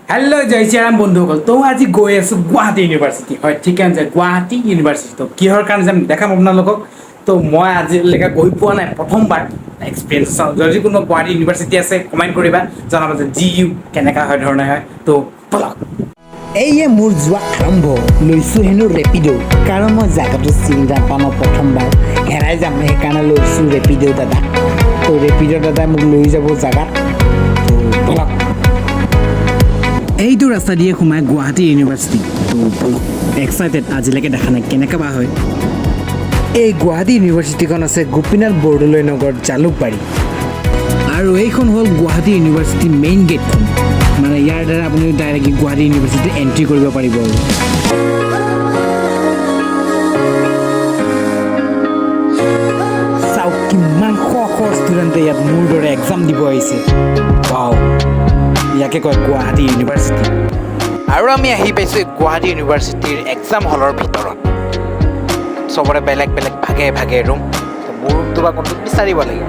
hello जय श्रीराम बंधुসকল तो आज गई आছো गुवाहाटी यूनिवर्सिटी হয় ঠিক আছে गुवाहाटी यूनिवर्सिटी তো কিহৰ কাৰণে যাম দেখাম আপোনালোকক তো মই আজিলৈকে গৈ পোৱা নাই প্ৰথমবাৰ এক্সপেৰিয়েন্স যদি কোনো गुवाहाटी यूनिवर्सिटी আছে কমেন্ট কৰিবা জনাবা যে জিইউ কেনেকা হয় ধৰণে হয় তো বলক এইয়ে মোৰ যোৱা আৰম্ভ লৈছো হেনো ৰেপিডো কাৰণ মই জাগাটো চিনি নাপাওঁ প্ৰথমবাৰ হেৰাই যাম সেইকাৰণে লৈছো ৰেপিডো দাদা তো ৰেপিডো দাদা মোক লৈ যাব জাগাত তো বলক এইটো ৰাস্তা দিয়ে সোমাই গুৱাহাটী ইউনিভাৰ্চিটি তো বলক এক্সাইটেড আজিলৈকে দেখা নাই কেনেকৈ বা হয় এই গুৱাহাটী ইউনিভাৰ্চিটিখন আছে গোপীনাথ বৰদলৈ নগৰ জালুকবাৰী আৰু এইখন হ'ল গুৱাহাটী ইউনিভাৰ্চিটি মেইন গেটখন মানে ইয়াৰ দ্বাৰা আপুনি ডাইৰেক্ট গুৱাহাটী ইউনিভাৰ্চিটি এণ্ট্ৰি কৰিব পাৰিব আৰু চাওক কিমান শ শ ষ্টুডেণ্টে ইয়াত মোৰ দৰে এক্সাম দিব আহিছে ৱাও ইয়াকে কয় গুৱাহাটী ইউনিভাৰ্চিটি আৰু আমি আহি পাইছোঁ গুৱাহাটী ইউনিভাৰ্চিটিৰ এক্সাম হলৰ ভিতৰত চবৰে বেলেগ বেলেগ ভাগে ভাগে ৰুম মোৰ ৰুমটো বা কোনটো বিচাৰিব লাগিব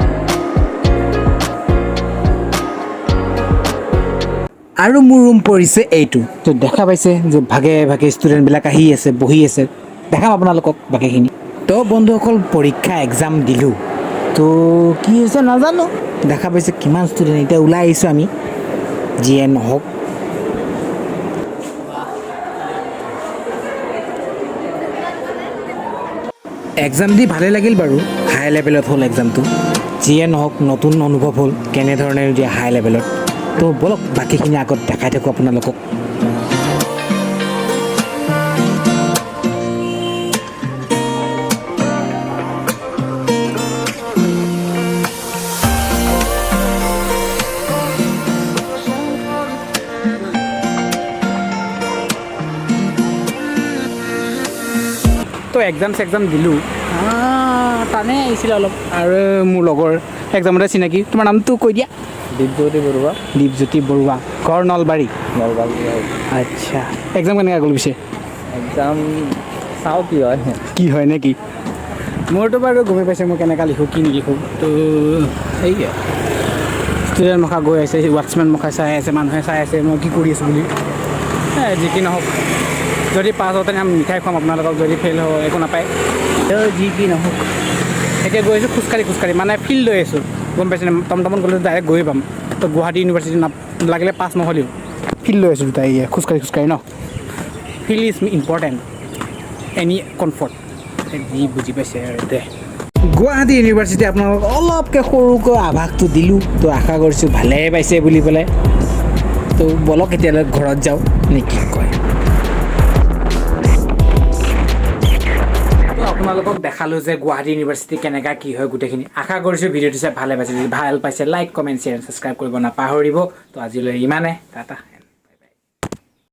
আৰু মোৰ ৰুম পৰিছে এইটো তো দেখা পাইছে যে ভাগে ভাগে ষ্টুডেণ্টবিলাক আহি আছে বহি আছে দেখাম আপোনালোকক বাকীখিনি তো বন্ধুসকল পৰীক্ষা এক্সাম দিলোঁ তো কি হৈছে নাজানো দেখা পাইছে কিমান ষ্টুডেণ্ট এতিয়া ওলাই আহিছোঁ আমি যিয়ে নহওক এক্সাম দি ভালেই লাগিল বাৰু হাই লেভেলত হ'ল এক্সামটো যিয়ে নহওক নতুন অনুভৱ হ'ল কেনেধৰণে দিয়া হাই লেভেলত তো বলক বাকীখিনি আগত দেখাই থাকোঁ আপোনালোকক তো এক্সাম দিলোঁ টানে আহিছিলে অলপ আৰু মোৰ লগৰ এক্সামতে চিনাকি তোমাৰ নামটো কৈ দিয়া দীপজ্যোতি বৰুৱা ঘৰ নলবাৰী আচ্ছা এক্সাম কেনেকৈ গ'ল পিছে এক্সাম চাওঁ কি হয় নে কি মোৰতো বাৰু গমে পাইছে মই কেনেকৈ লিখোঁ কি নিলিখোঁ তো সেয়ে ষ্টুডেণ্ট মুখা গৈ আছে ৱাটছমেন মুখা চাই আছে মানুহে চাই আছে মই কি কৰি আছোঁ বুলি যি কি নহওক যদি পাছ হওঁতে আমি মিঠাই খুৱাম আপোনালোকক যদি ফেইল হ'ব একো নাপায় যি কি নহওক এতিয়া গৈ আছোঁ খোজকাঢ়ি মানে ফিল্ড লৈ আছোঁ গম পাইছেনে টমটমত গ'লে ডাইৰেক্ট গৈ পাম তো গুৱাহাটী ইউনিভাৰ্চিটি লাগিলে পাছ নহ'লেও ফিল্ড লৈ আছোঁ দুটা খোজকাঢ়ি ন field is important any comfort যি বুজি পাইছে আৰু দে গুৱাহাটী ইউনিভাৰ্চিটি আপোনালোকক অলপকৈ সৰুকৈ আভাসটো দিলোঁ তো আশা কৰিছোঁ ভালেই পাইছে বুলি পেলাই তো বলক এতিয়ালৈ ঘৰত যাওঁ নে কি কয় আপোনালোকক দেখালোঁ যে গুৱাহাটী ইউনিভাৰ্চিটি কেনেকৈ কি হয় গোটেইখিনি আশা কৰিছোঁ ভিডিঅ'টো চাই ভালে পাইছে যদি ভাল পাইছে লাইক কমেণ্ট শ্বেয়াৰ ছাবস্ক্ৰাইব কৰিব নাপাহৰিব তো আজিলৈ ইমানে টাটা